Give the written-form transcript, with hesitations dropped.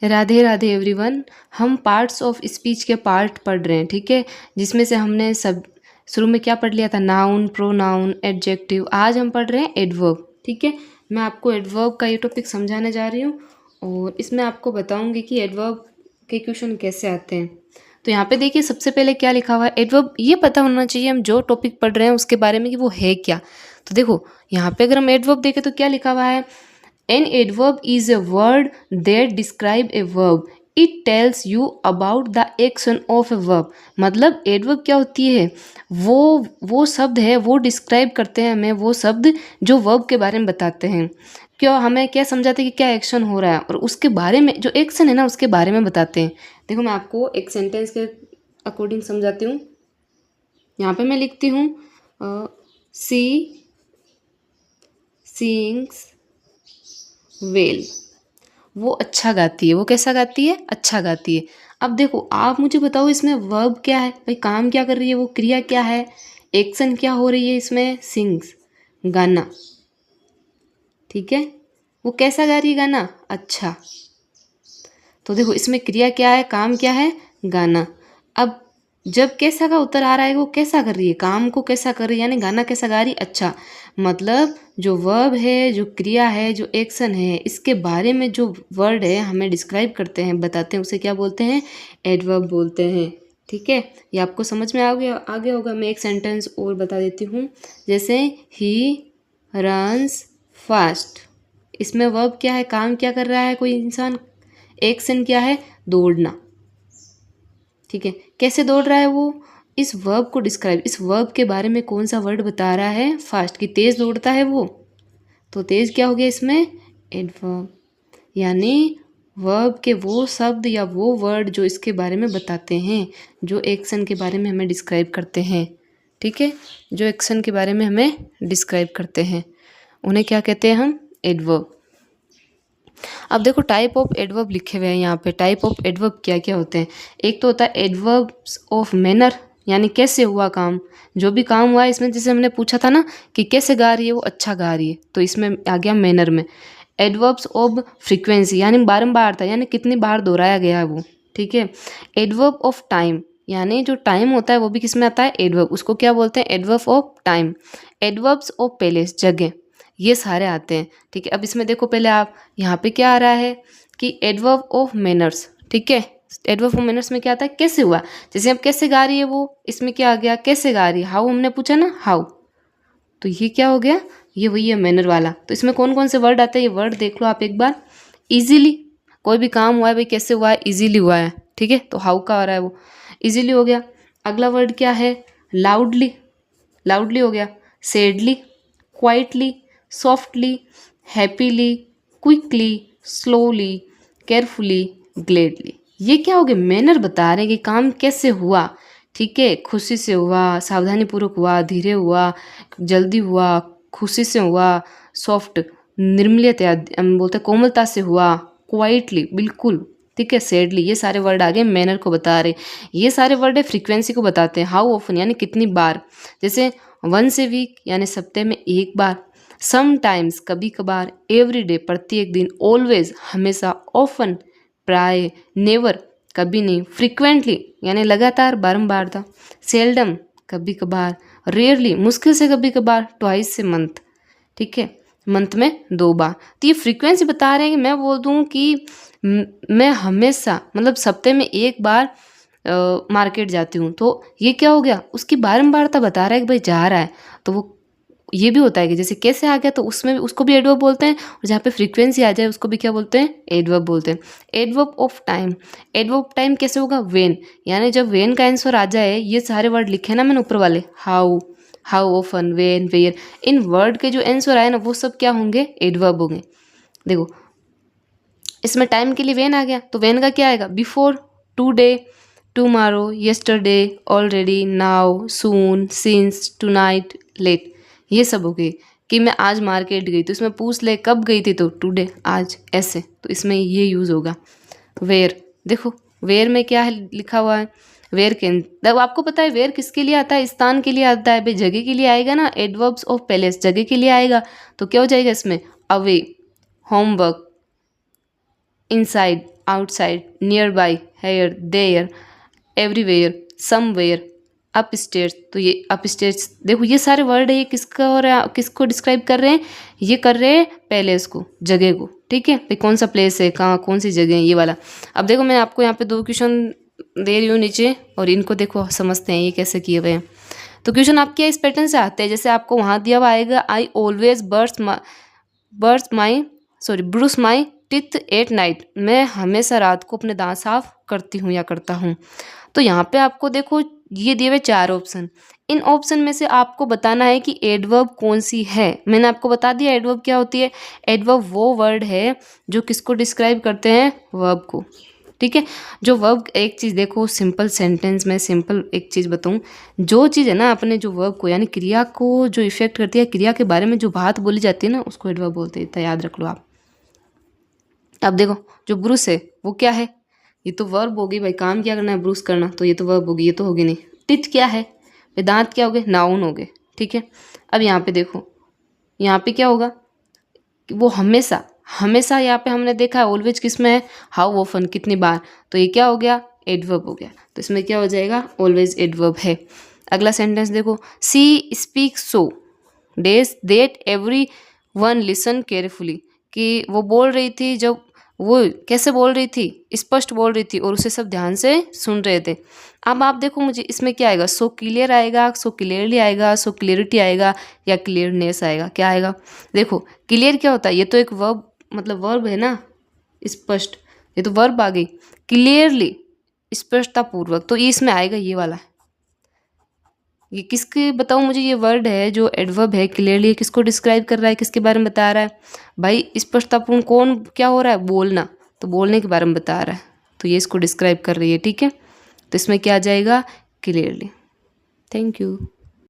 Radhe Radhe everyone. हम parts of speech के part पढ़ रहे हैं, ठीक है, जिसमें से हमने सब शुरू में क्या पढ़ लिया था, नाउन, प्रोनाउन, एडजेक्टिव। आज हम पढ़ रहे हैं एडवर्ब, ठीक है। मैं आपको एडवर्ब का ये टॉपिक समझाने जा रही हूँ और इसमें आपको बताऊंगी कि एडवर्ब के क्वेश्चन कैसे आते हैं। तो यहाँ पे देखिए सबसे पहले क्या लिखा हुआ है, एडवर्ब ये पता होना चाहिए हम जो टॉपिक पढ़ रहे हैं उसके बारे में कि वो है क्या। तो देखो यहाँ पे अगर हम एडवर्ब देखें तो क्या लिखा हुआ है, An adverb is a word that describe a verb. It tells you about the action of a verb. मतलब एडवर्ब क्या होती है, वो शब्द है, वो डिस्क्राइब करते हैं हमें, वो शब्द जो वर्ब के बारे में बताते हैं। क्यों हमें क्या समझाते हैं कि क्या एक्शन हो रहा है और उसके बारे में, जो एक्शन है ना उसके बारे में बताते हैं। देखो मैं आपको एक सेंटेंस के अकॉर्डिंग समझाती हूँ। यहाँ पे मैं लिखती हूँ सी सिंग्स वेल। वो अच्छा गाती है। वो कैसा गाती है, अच्छा गाती है। अब देखो आप मुझे बताओ इसमें वर्ब क्या है भाई, काम क्या कर रही है, वो क्रिया क्या है, एक्शन क्या हो रही है इसमें, सिंग्स, गाना, ठीक है। वो कैसा गा रही है गाना, अच्छा। तो देखो इसमें क्रिया क्या है, काम क्या है, गाना। अब जब कैसा का उत्तर आ रहा है, वो कैसा कर रही है, काम को कैसा कर रही है, यानी गाना कैसा गा रही है, अच्छा। मतलब जो वर्ब है, जो क्रिया है, जो एक्शन है, इसके बारे में जो वर्ड है हमें डिस्क्राइब करते हैं, बताते हैं, उसे क्या बोलते हैं, एडवर्ब बोलते हैं, ठीक है। ये आपको समझ में आ गया होगा। मैं एक सेंटेंस और बता देती हूँ, जैसे ही रन्स फास्ट। इसमें वर्ब क्या है, काम क्या कर रहा है कोई इंसान, एक्शन क्या है, दौड़ना, ठीक है। कैसे दौड़ रहा है वो, इस वर्ब को डिस्क्राइब, इस वर्ब के बारे में कौन सा वर्ड बता रहा है, फास्ट, की तेज दौड़ता है वो। तो तेज क्या हो गया इसमें, एडवर्ब, यानी वर्ब के वो शब्द या वो वर्ड जो इसके बारे में बताते हैं, जो एक्शन के बारे में हमें डिस्क्राइब करते हैं, ठीक है, जो एक्शन के बारे में हमें डिस्क्राइब करते हैं, उन्हें क्या कहते हैं हम, एडवर्ब। अब देखो टाइप ऑफ एडवर्ब लिखे हुए हैं यहाँ पे। टाइप ऑफ एडवर्ब क्या क्या होते हैं, एक तो होता है एडवर्ब्स ऑफ मैनर, यानी कैसे हुआ काम, जो भी काम हुआ है इसमें, जैसे हमने पूछा था ना कि कैसे गा रही है, वो अच्छा गा रही है, तो इसमें आ गया मैनर में। एडवर्ब्स ऑफ फ्रीक्वेंसी, यानी बारंबार था, यानी कितनी बार दोहराया गया है वो, ठीक है। एडवर्ब ऑफ टाइम, यानी जो टाइम होता है वो भी किस में आता है, एडवर्ब, उसको क्या बोलते हैं, adverb of time. Adverbs of place, जगह, ये सारे आते हैं, ठीक है। अब इसमें देखो पहले आप यहाँ पे क्या आ रहा है कि एडवर्ब ऑफ मैनर्स, ठीक है। एडवर्ब ऑफ मैनर्स में क्या आता है, कैसे हुआ, जैसे अब कैसे गा रही है वो, इसमें क्या आ गया, कैसे गा रही है, हाउ हमने पूछा ना, हाउ, तो ये क्या हो गया, ये वही है मैनर वाला। तो इसमें कौन कौन से वर्ड आते हैं, ये वर्ड देख लो आप एक बार। इजीली, कोई भी काम हुआ है भाई कैसे हुआ है, इजीली हुआ है, ठीक है, तो हाउ का आ रहा है वो, इजीली हो गया। अगला वर्ड क्या है, लाउडली, लाउडली हो गया। Sadly, quietly, softly, happily, quickly, slowly, carefully, gladly. ये क्या हो गया, मैनर बता रहे हैं कि काम कैसे हुआ, ठीक है, खुशी से हुआ, सावधानीपूर्वक हुआ, धीरे हुआ, जल्दी हुआ, खुशी से हुआ, सॉफ्ट, निर्मलता, हम बोलते हैं कोमलता से हुआ, क्वाइटली, बिल्कुल, ठीक है, सैडली, ये सारे वर्ड आ गए मैनर को बता रहे। ये सारे वर्ड है फ्रीक्वेंसी को बताते हैं, हाउ ऑफन यानी कितनी बार, जैसे वंस ए वीक यानी सप्ताह में एक बार, समटाइम्स कभी कभार, एवरीडे प्रत्येक दिन, ऑलवेज हमेशा, ऑफन प्राय, नेवर कभी नहीं, फ्रीक्वेंटली यानी लगातार बारंबारता, सेल्डम कभी कभार, रेयरली मुश्किल से कभी कभार, ट्वाइस से मंथ, ठीक है, मंथ में 2 बार। तो ये फ्रीक्वेंसी बता रहे हैं कि मैं बोल दूँ कि मैं हमेशा मतलब सप्ताह में 1 बार मार्केट जाती हूँ, तो ये क्या हो गया, उसकी बारंबारता बता रहा है कि भाई जा रहा है। तो वो ये भी होता है कि जैसे कैसे आ गया, तो उसमें भी उसको भी एडवर्ब बोलते हैं, और जहाँ पे फ्रीक्वेंसी आ जाए उसको भी क्या बोलते हैं, एडवर्ब बोलते हैं। Adverb of time, adverb of time कैसे होगा, वेन, यानी जब वेन का आंसर आ जाए, ये सारे वर्ड लिखे ना मैंने ऊपर वाले, how, how often, when, where, इन वर्ड के जो आंसर आए ना वो सब क्या होंगे, एडवर्ब होंगे। देखो इसमें टाइम के लिए वेन आ गया, तो वेन का क्या आएगा, before, today, tomorrow, yesterday, already, now, soon, since, tonight, late, ये सब हो गई। कि मैं आज मार्केट गई, तो इसमें पूछ ले कब गई थी, तो टुडे, आज, ऐसे, तो इसमें ये यूज़ होगा। वेयर, देखो वेयर में क्या है लिखा हुआ है, वेयर के, तब आपको पता है वेयर किसके लिए आता है, स्थान के लिए आता है भाई, जगह के लिए आएगा ना, एडवर्ब्स ऑफ प्लेस जगह के लिए आएगा, तो क्या हो जाएगा इसमें, away, homework, inside, outside, near by, here, there, everywhere, somewhere, up stairs. तो ये अप स्टेयर्स, देखो ये सारे वर्ड है, ये किसका हो रहा है, किसको डिस्क्राइब कर रहे हैं, ये कर रहे हैं पैलेस को, जगह को, ठीक है भाई, कौन सा प्लेस है, कहाँ, कौन सी जगह है, ये वाला। अब देखो मैं आपको यहाँ पे 2 क्वेश्चन दे रही हूँ नीचे, और इनको देखो समझते हैं ये कैसे किए हुए हैं। तो क्वेश्चन आपके इस पैटर्न से आते हैं, जैसे आपको वहाँ दिया हुआ आएगा, I always brush my teeth at night, मैं हमेशा रात को अपने दांत साफ करती हूँ या करता हूँ। तो यहाँ पे आपको देखो ये दिए हुए 4 ऑप्शन, इन ऑप्शन में से आपको बताना है कि एडवर्ब कौन सी है। मैंने आपको बता दिया एडवर्ब क्या होती है। एडवर्ब वो वर्ड है जो किसको डिस्क्राइब करते हैं, वर्ब को, ठीक है। जो वर्ब, एक चीज़ देखो सिंपल सेंटेंस में, सिंपल एक चीज़ बताऊँ, जो चीज़ है ना अपने जो वर्ब को यानी क्रिया को जो इफेक्ट करती है, क्रिया के बारे में जो बात बोली जाती है ना, उसको एडवर्ब बोलते हैं, तो याद रख लो आप। अब देखो जो ब्रूस है वो क्या है, ये तो वर्ब होगी भाई, काम क्या करना है, ब्रूस करना, तो ये तो वर्ब होगी, ये तो होगी नहीं। टिथ क्या है, दांत क्या हो गए, नाउन हो गए, ठीक है। अब यहाँ पे देखो, यहाँ पे क्या होगा, वो हमेशा, हमेशा यहाँ पे हमने देखा है ऑलवेज किस में है, हाउ ऑफन, कितनी बार, तो ये क्या हो गया, एडवर्ब हो गया। तो इसमें क्या हो जाएगा, ऑलवेज एडवर्ब है। अगला सेंटेंस देखो, she speak so days that everyone listen carefully, कि वो बोल रही थी, जब वो कैसे बोल रही थी, स्पष्ट बोल रही थी, और उसे सब ध्यान से सुन रहे थे। अब आप देखो मुझे इसमें क्या आएगा, सो क्लियर आएगा, सो क्लियरली आएगा, सो क्लियरिटी आएगा, या क्लियरनेस आएगा, क्या आएगा। देखो क्लियर क्या होता है, ये तो एक वर्ब, मतलब वर्ब है ना, स्पष्ट, ये तो वर्ब आ गई। क्लियरली, स्पष्टतापूर्वक, तो ये इसमें आएगा ये वाला। ये किसके बताऊँ मुझे, ये वर्ड है जो एडवर्ब है, क्लियरली किसको डिस्क्राइब कर रहा है, किसके बारे में बता रहा है भाई, स्पष्टतापूर्ण, कौन क्या हो रहा है, बोलना, तो बोलने के बारे में बता रहा है, तो ये इसको डिस्क्राइब कर रही है, ठीक है। तो इसमें क्या आ जाएगा, क्लियरली। Thank you.